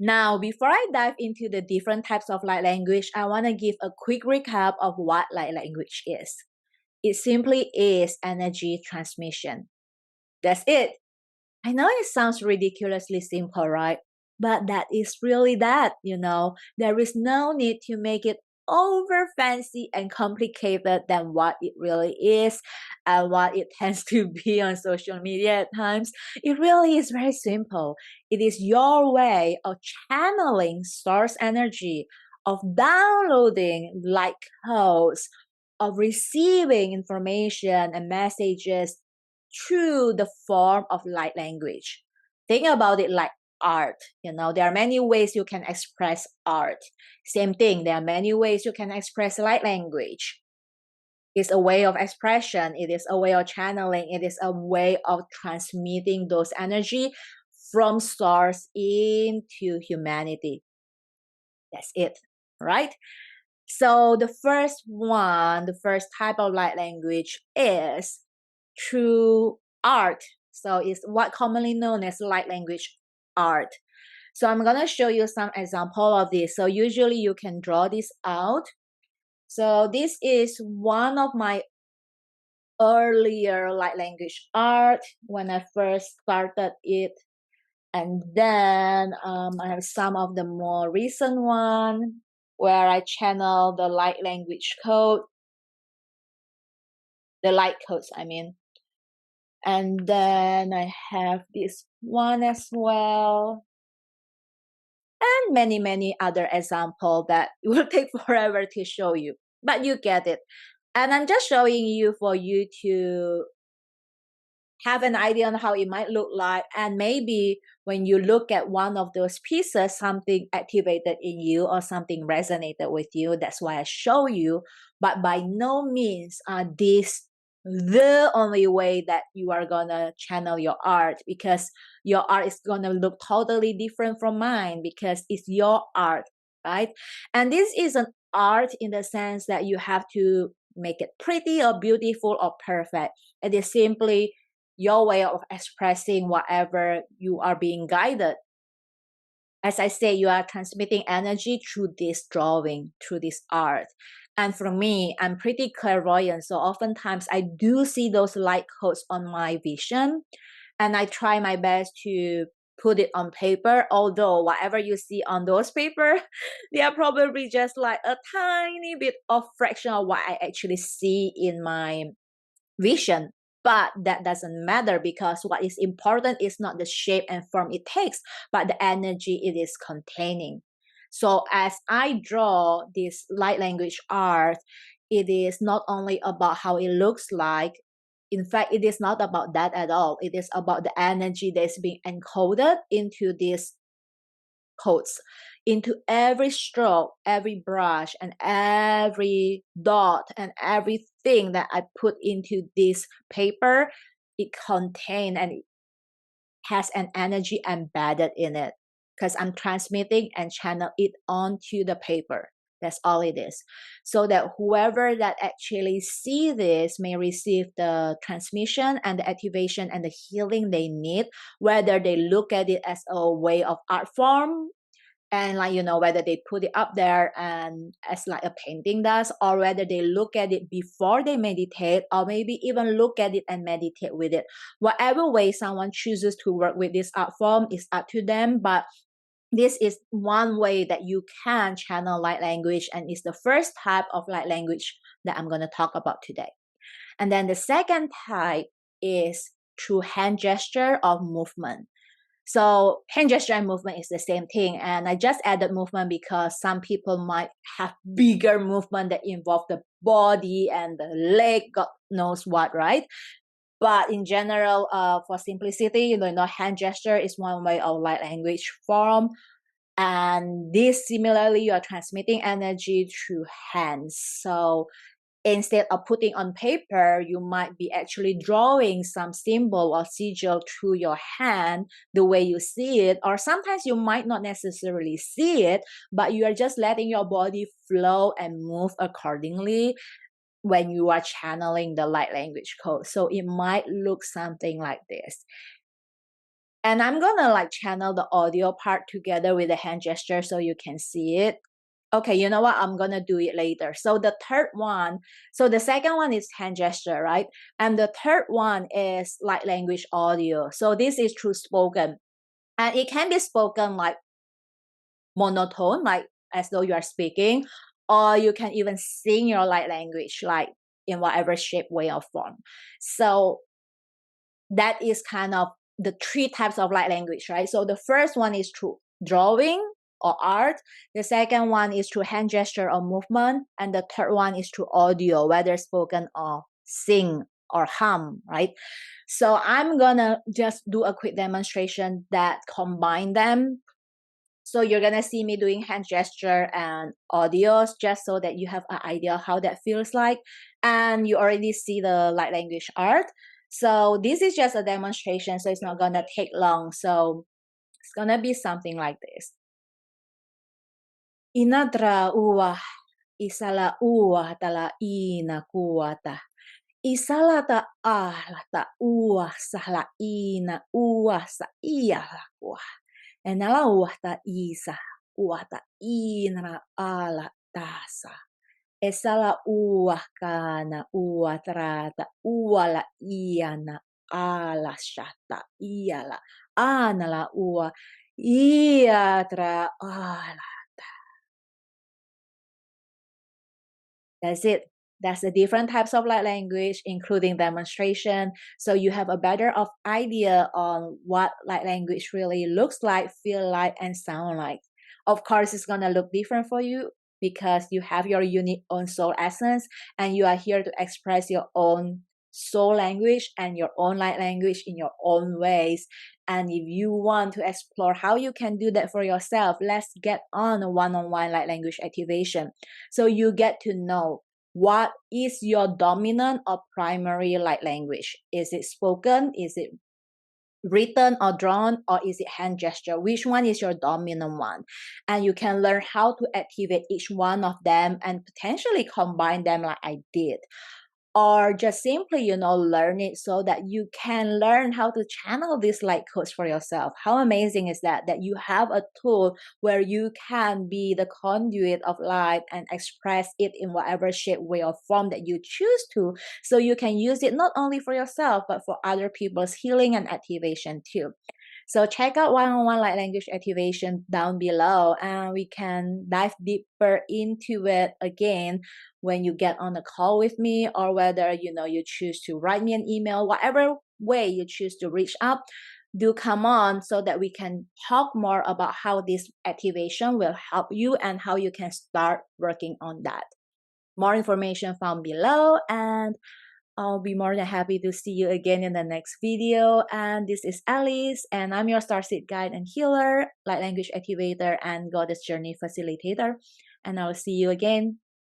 Now, before I dive into the different types of light language, I want to give a quick recap of what light language is. It simply is energy transmission. That's it. I know it sounds ridiculously simple, right? But that is really that. There is no need to make it over fancy and complicated than what it really is and what it tends to be on social media at times. It really is very simple. It is your way of channeling source energy, of downloading light codes, of receiving information and messages through the form of light language. Think about it like art. There are many ways you can express art. Same thing, there are many ways you can express light language. It's a way of expression. It is a way of channeling. It is a way of transmitting those energy from source into humanity. That's it, right? So the first type of light language is through art. So it's what commonly known as light language art. So I'm going to show you some example of this. So usually you can draw this out. So this is one of my earlier light language art when I first started it. And then I have some of the more recent one where I channel the light language code, the light codes, I mean. And then I have this one as well. And many, many other examples that will take forever to show you. But you get it. And I'm just showing you for you to have an idea on how it might look like. And maybe when you look at one of those pieces, something activated in you or something resonated with you. That's why I show you. But by no means are this the only way that you are gonna channel your art, because your art is gonna look totally different from mine because it's your art, right? And this is an art in the sense that you have to make it pretty or beautiful or perfect. It is simply your way of expressing whatever you are being guided. As I say, you are transmitting energy through this drawing, through this art. And for me, I'm pretty clairvoyant, so oftentimes I do see those light codes on my vision, and I try my best to put it on paper, although whatever you see on those paper, they are probably just like a tiny bit of fraction of what I actually see in my vision. But that doesn't matter, because what is important is not the shape and form it takes, but the energy it is containing. So as I draw this light language art, it is not only about how it looks like. In fact, it is not about that at all. It is about the energy that's being encoded into these codes, into every stroke, every brush, and every dot, and everything that I put into this paper. It contains and it has an energy embedded in it, because I'm transmitting and channel it onto the paper. That's all it is. So that whoever that actually see this may receive the transmission and the activation and the healing they need, whether they look at it as a way of art form, and whether they put it up there and as like a painting does, or whether they look at it before they meditate, or maybe even look at it and meditate with it. Whatever way someone chooses to work with this art form is up to them, but this is one way that you can channel light language, and it's the first type of light language that I'm going to talk about today. And then the second type is through hand gesture or movement. So hand gesture and movement is the same thing. And I just added movement because some people might have bigger movement that involve the body and the leg, God knows what, right? But in general, for simplicity, hand gesture is one way of light language form. And this, similarly, you are transmitting energy through hands. So instead of putting on paper, you might be actually drawing some symbol or sigil through your hand the way you see it. Or sometimes you might not necessarily see it, but you are just letting your body flow and move accordingly when you are channeling the light language code. So it might look something like this. And I'm gonna like channel the audio part together with the hand gesture so you can see it. Okay, you know what? I'm gonna do it later. So the third one, so the second one is hand gesture, right? And the third one is light language audio. So this is through spoken. And it can be spoken like monotone, like as though you are speaking, or you can even sing your light language, like in whatever shape, way, or form. So that is kind of the three types of light language, right? So the first one is through drawing or art. The second one is through hand gesture or movement. And the third one is through audio, whether spoken or sing or hum, right? So I'm gonna just do a quick demonstration that combine them. So you're gonna see me doing hand gesture and audios just so that you have an idea how that feels like. And you already see the light language art. So this is just a demonstration, so it's not gonna take long. So it's gonna be something like this. Inadra uwah, isala uwah tala ina kuwata. Isala ta ta uwah sala ina uwah sa iya kuwah. Enala uwata isa, uwata inra ala tasa. Esala uwah kana uwatrata uwala iana ala shata iala anala uwa iatra ala. That's it. That's the different types of light language, including demonstration. So you have a better of idea on what light language really looks like, feel like, and sound like. Of course, it's gonna look different for you because you have your unique own soul essence and you are here to express your own soul language and your own light language in your own ways. And if you want to explore how you can do that for yourself, let's get on a one-on-one light language activation. So you get to know what is your dominant or primary light language. Is it spoken? Is it written or drawn? Or is it hand gesture? Which one is your dominant one? And you can learn how to activate each one of them and potentially combine them like I did. Or just simply, learn it so that you can learn how to channel these light codes for yourself. How amazing is that you have a tool where you can be the conduit of light and express it in whatever shape, way, or form that you choose to, so you can use it not only for yourself but for other people's healing and activation too. So check out one-on-one light language activation down below and we can dive deeper into it again when you get on a call with me, or whether you choose to write me an email, whatever way you choose to reach out, do come on so that we can talk more about how this activation will help you and how you can start working on that. More information found below, and I'll be more than happy to see you again in the next video. And this is Alice, and I'm your Starseed Guide and Healer, Light Language Activator, and Goddess Journey Facilitator. And I'll see you again